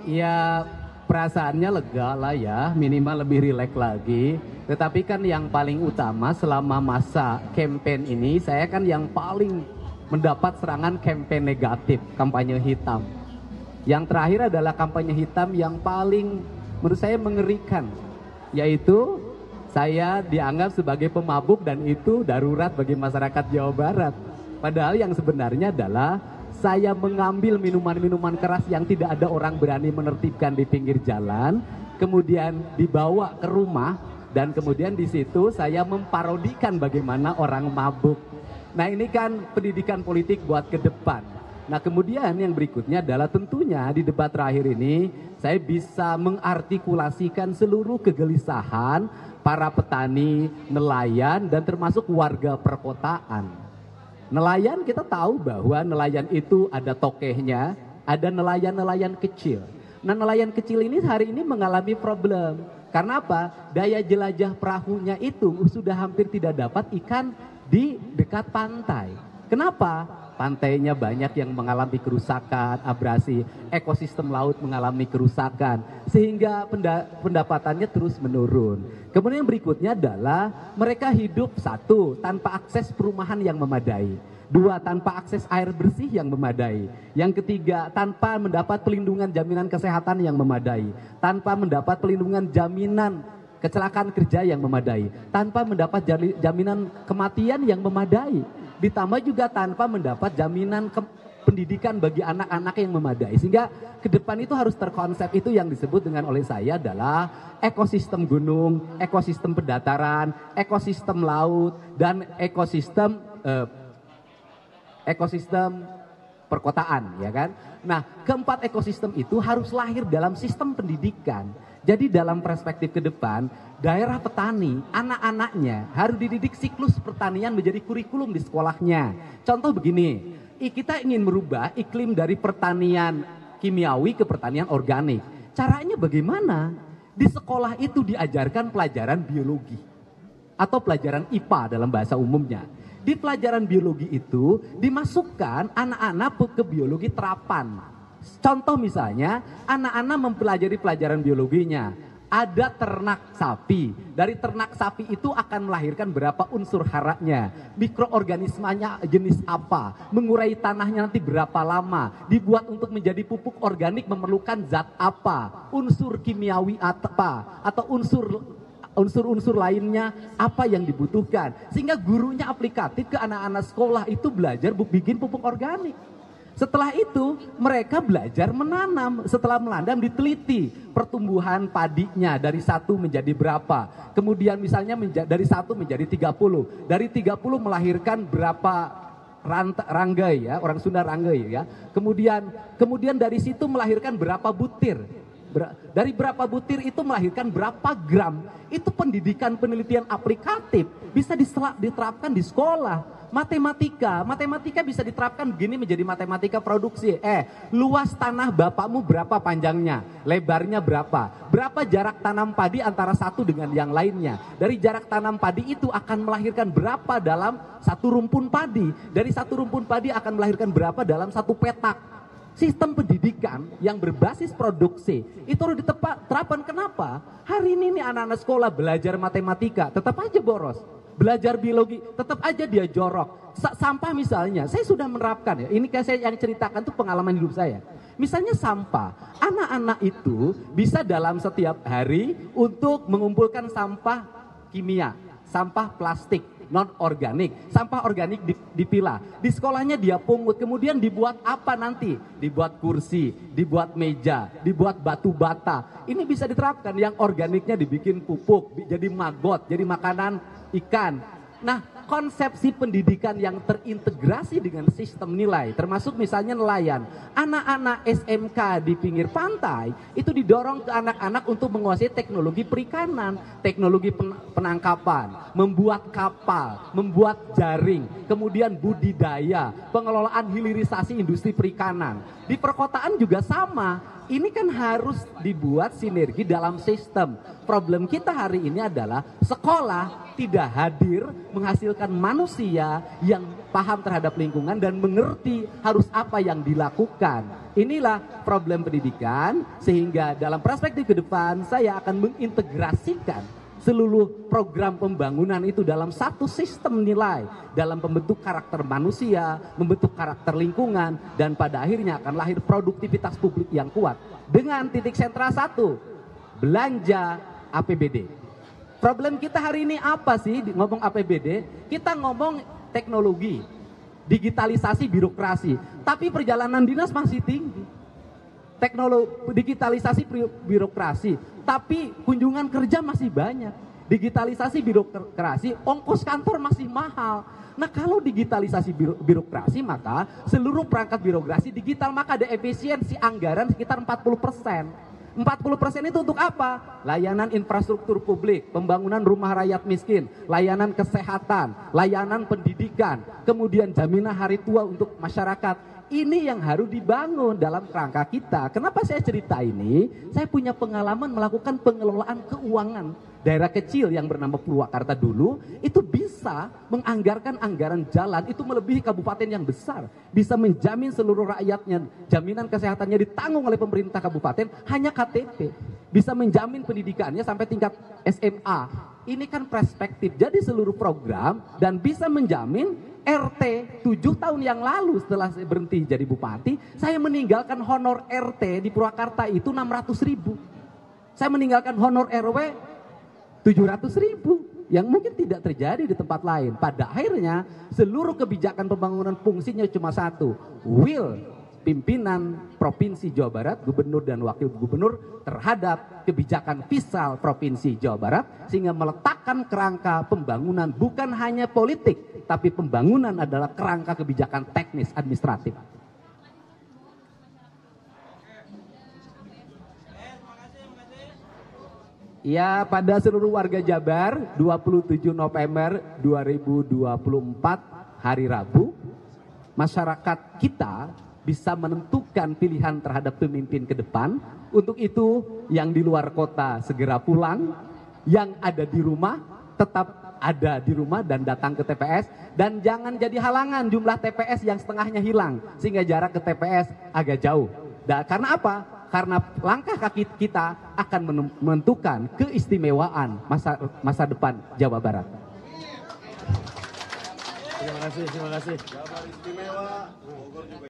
Ya perasaannya lega lah ya, minimal lebih rileks lagi. Tetapi kan yang paling utama selama masa campaign ini, saya kan yang paling mendapat serangan campaign negatif, kampanye hitam. Yang terakhir adalah kampanye hitam yang paling menurut saya mengerikan, yaitu saya dianggap sebagai pemabuk dan itu darurat bagi masyarakat Jawa Barat. Padahal yang sebenarnya adalah saya mengambil minuman-minuman keras yang tidak ada orang berani menertibkan di pinggir jalan, kemudian dibawa ke rumah, dan kemudian di situ saya memparodikan bagaimana orang mabuk. Nah ini kan pendidikan politik buat ke depan. Nah kemudian yang berikutnya adalah tentunya di debat terakhir ini saya bisa mengartikulasikan seluruh kegelisahan para petani, nelayan, dan termasuk warga perkotaan. Nelayan kita tahu bahwa nelayan itu ada tokehnya, ada nelayan-nelayan kecil. Nah nelayan kecil ini hari ini mengalami problem. Karena apa? Daya jelajah perahunya itu sudah hampir tidak dapat ikan di dekat pantai. Kenapa? Pantainya banyak yang mengalami kerusakan, abrasi, ekosistem laut mengalami kerusakan, sehingga pendapatannya terus menurun. Kemudian yang berikutnya adalah mereka hidup satu, tanpa akses perumahan yang memadai. Dua, tanpa akses air bersih yang memadai. Yang ketiga, tanpa mendapat pelindungan jaminan kesehatan yang memadai. Tanpa mendapat pelindungan jaminan kecelakaan kerja yang memadai. Tanpa mendapat jaminan kematian yang memadai. Ditambah juga tanpa mendapat jaminan pendidikan bagi anak-anak yang memadai. Sehingga ke depan itu harus terkonsep, itu yang disebut dengan oleh saya adalah ekosistem gunung, ekosistem pendataran, ekosistem laut, dan ekosistem perkotaan, ya kan? Nah, keempat ekosistem itu harus lahir dalam sistem pendidikan. Jadi dalam perspektif ke depan, daerah petani, anak-anaknya harus dididik siklus pertanian menjadi kurikulum di sekolahnya. Contoh begini, kita ingin merubah iklim dari pertanian kimiawi ke pertanian organik. Caranya bagaimana? Di sekolah itu diajarkan pelajaran biologi atau pelajaran IPA dalam bahasa umumnya. Di pelajaran biologi itu dimasukkan anak-anak ke biologi terapan. Contoh misalnya, anak-anak mempelajari pelajaran biologinya. Ada ternak sapi. Dari ternak sapi itu akan melahirkan berapa unsur haranya. Mikroorganismanya jenis apa. Mengurai tanahnya nanti berapa lama. Dibuat untuk menjadi pupuk organik memerlukan zat apa. Unsur kimiawi apa. Atau unsur-unsur lainnya apa yang dibutuhkan. Sehingga gurunya aplikatif ke anak-anak sekolah itu belajar bikin pupuk organik. Setelah itu mereka belajar menanam. Setelah menanam diteliti pertumbuhan padinya dari 1 menjadi berapa. Kemudian misalnya dari 1 menjadi 30. Dari 30 melahirkan berapa ranggai ya, orang Sunda ranggai ya. Kemudian dari situ melahirkan berapa butir. Dari berapa butir itu melahirkan berapa gram. Itu pendidikan penelitian aplikatif bisa diterapkan di sekolah. Matematika bisa diterapkan begini menjadi matematika produksi. Luas tanah bapakmu berapa panjangnya, lebarnya berapa, berapa jarak tanam padi antara satu dengan yang lainnya. Dari jarak tanam padi itu akan melahirkan berapa dalam satu rumpun padi. Dari satu rumpun padi akan melahirkan berapa dalam satu petak. Sistem pendidikan yang berbasis produksi itu harus diterapkan. Kenapa? Hari ini nih anak-anak sekolah belajar matematika tetap aja boros. Belajar biologi, tetap aja dia jorok. Sampah misalnya, saya sudah menerapkan ya. Ini kayak saya yang ceritakan tuh pengalaman hidup saya. Misalnya sampah, anak-anak itu bisa dalam setiap hari untuk mengumpulkan sampah kimia, sampah plastik, non organik, sampah organik dipilah. Di sekolahnya dia pungut, kemudian dibuat apa nanti? Dibuat kursi, dibuat meja, dibuat batu bata. Ini bisa diterapkan, yang organiknya dibikin pupuk, jadi maggot, jadi makanan ikan. Nah, konsepsi pendidikan yang terintegrasi dengan sistem nilai, termasuk misalnya nelayan. Anak-anak SMK di pinggir pantai itu didorong ke anak-anak untuk menguasai teknologi perikanan, teknologi penangkapan, membuat kapal, membuat jaring, kemudian budidaya, pengelolaan hilirisasi industri perikanan. Di perkotaan juga sama. ini kan harus dibuat sinergi dalam sistem. Problem kita hari ini adalah sekolah tidak hadir menghasilkan manusia yang paham terhadap lingkungan dan mengerti harus apa yang dilakukan. Inilah problem pendidikan, sehingga dalam perspektif ke depan saya akan mengintegrasikan seluruh program pembangunan itu dalam satu sistem nilai, dalam pembentuk karakter manusia, membentuk karakter lingkungan, dan pada akhirnya akan lahir produktivitas publik yang kuat. Dengan titik sentra satu, belanja APBD. Problem kita hari ini apa sih ngomong APBD? Kita ngomong teknologi, digitalisasi birokrasi, tapi perjalanan dinas masih tinggi. Digitalisasi birokrasi, tapi kunjungan kerja masih banyak. Digitalisasi birokrasi, ongkos kantor masih mahal. Nah, kalau digitalisasi birokrasi, maka seluruh perangkat birokrasi digital, maka ada efisiensi anggaran sekitar 40%. 40% itu untuk apa? Layanan infrastruktur publik, pembangunan rumah rakyat miskin, layanan kesehatan, layanan pendidikan, kemudian jaminan hari tua untuk masyarakat. Ini yang harus dibangun dalam kerangka kita. Kenapa saya cerita ini? Saya punya pengalaman melakukan pengelolaan keuangan. Daerah kecil yang bernama Purwakarta dulu, itu bisa menganggarkan anggaran jalan, itu melebihi kabupaten yang besar. Bisa menjamin seluruh rakyatnya, jaminan kesehatannya ditanggung oleh pemerintah kabupaten, hanya KTP. Bisa menjamin pendidikannya sampai tingkat SMA. Ini kan perspektif, jadi seluruh program dan bisa menjamin RT 7 tahun yang lalu setelah saya berhenti jadi bupati, saya meninggalkan honor RT di Purwakarta itu 600.000. Saya meninggalkan honor RW 700.000 yang mungkin tidak terjadi di tempat lain. Pada akhirnya seluruh kebijakan pembangunan fungsinya cuma satu, will pimpinan Provinsi Jawa Barat, gubernur dan wakil gubernur terhadap kebijakan fiskal Provinsi Jawa Barat, sehingga meletakkan kerangka pembangunan bukan hanya politik, tapi pembangunan adalah kerangka kebijakan teknis administratif. Ya, pada seluruh warga Jabar, 27 November 2024 hari Rabu, masyarakat kita bisa menentukan pilihan terhadap pemimpin ke depan. Untuk itu, yang di luar kota segera pulang, yang ada di rumah tetap ada di rumah dan datang ke TPS, dan jangan jadi halangan jumlah TPS yang setengahnya hilang sehingga jarak ke TPS agak jauh. Dan karena apa? Karena langkah kaki kita akan menentukan keistimewaan masa depan Jawa Barat. Terima kasih. Jawa Barat istimewa.